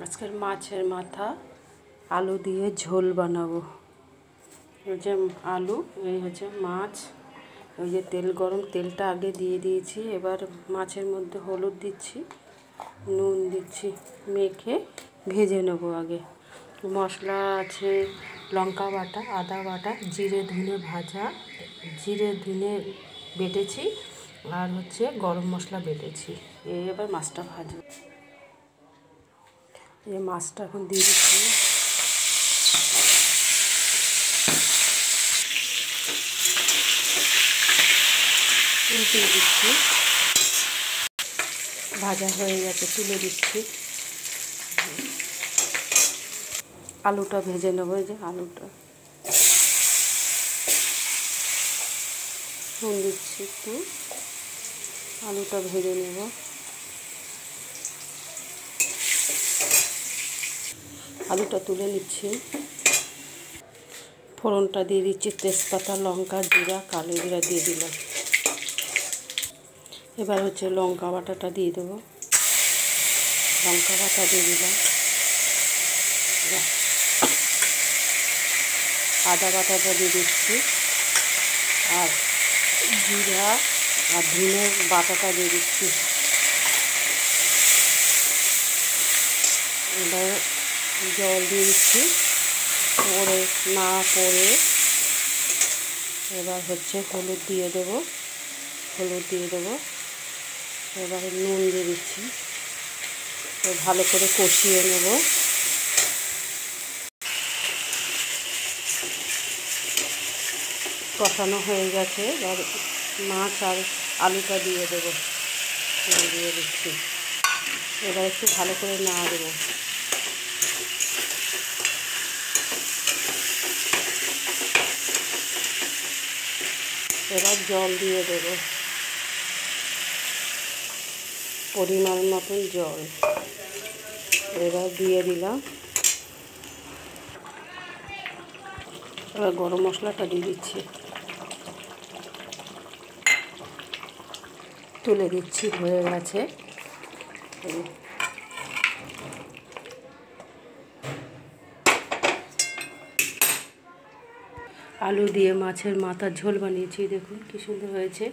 আজকের মাছের মাথা আলু দিয়ে ঝোল বানাবো। এই যে আলু, এই হচ্ছে মাছ, ওই যে তেল গরম, তেলটা আগে দিয়ে দিয়েছি। এবার মাছের মধ্যে হলুদ দিচ্ছি, নুন দিচ্ছি, মেখে ভেজে নেবো। আগে মশলা আছে লঙ্কা বাটা, আদা বাটা, জিরে ধনে ভাজা, জিরে ধনে বেটেছি, আর হচ্ছে গরম মশলা বেটেছি। এবার মাছটা ভাজবো। এই মাছটা এখন দিয়ে দিচ্ছি। উল্টিয়ে দিচ্ছি। ভাজা হয়ে গেছে, তুলে দিচ্ছি। আলুটা ভেজে নেবো। এই যে আলুটা নুন দিচ্ছি একটু, আলুটা ভেজে নেব। আলুটা তুলে নিচ্ছি। ফোড়নটা দিয়ে দিচ্ছি, তেজপাতা, লঙ্কা, জিরা, কালো জিরা দিয়ে দিলাম। এবার হচ্ছে লঙ্কা বাটাটা দিয়ে দেবো। লঙ্কা বাটা দিয়ে দিলাম। আদা বাটাটা দিয়ে দিচ্ছি, আর জিরা আর ধনে বাটাটা দিয়ে দিচ্ছি। এবার জল দিয়ে দিচ্ছি, পরে না পরে এবার হচ্ছে হলুদ দিয়ে দেবো। এবারে নুন দিয়ে দিচ্ছি, ভালো করে কষিয়ে নেব। কষানো হয়ে গেছে, এবার মাছ আর আলুটা দিয়ে দেবো। দিয়ে দিচ্ছি, এবার একটু ভালো করে নাড়ব। এবার জল দিয়ে দেবো, পরিমাণ মতন জল এবার দিয়ে দিলাম। এবার গরম মশলাটা দিয়ে দিচ্ছি, তুলে দিচ্ছি। হয়ে গেছে। আলু দিয়ে মাছের মাথার ঝোল বানিয়েছি, দেখুন কি সুন্দর হয়েছে।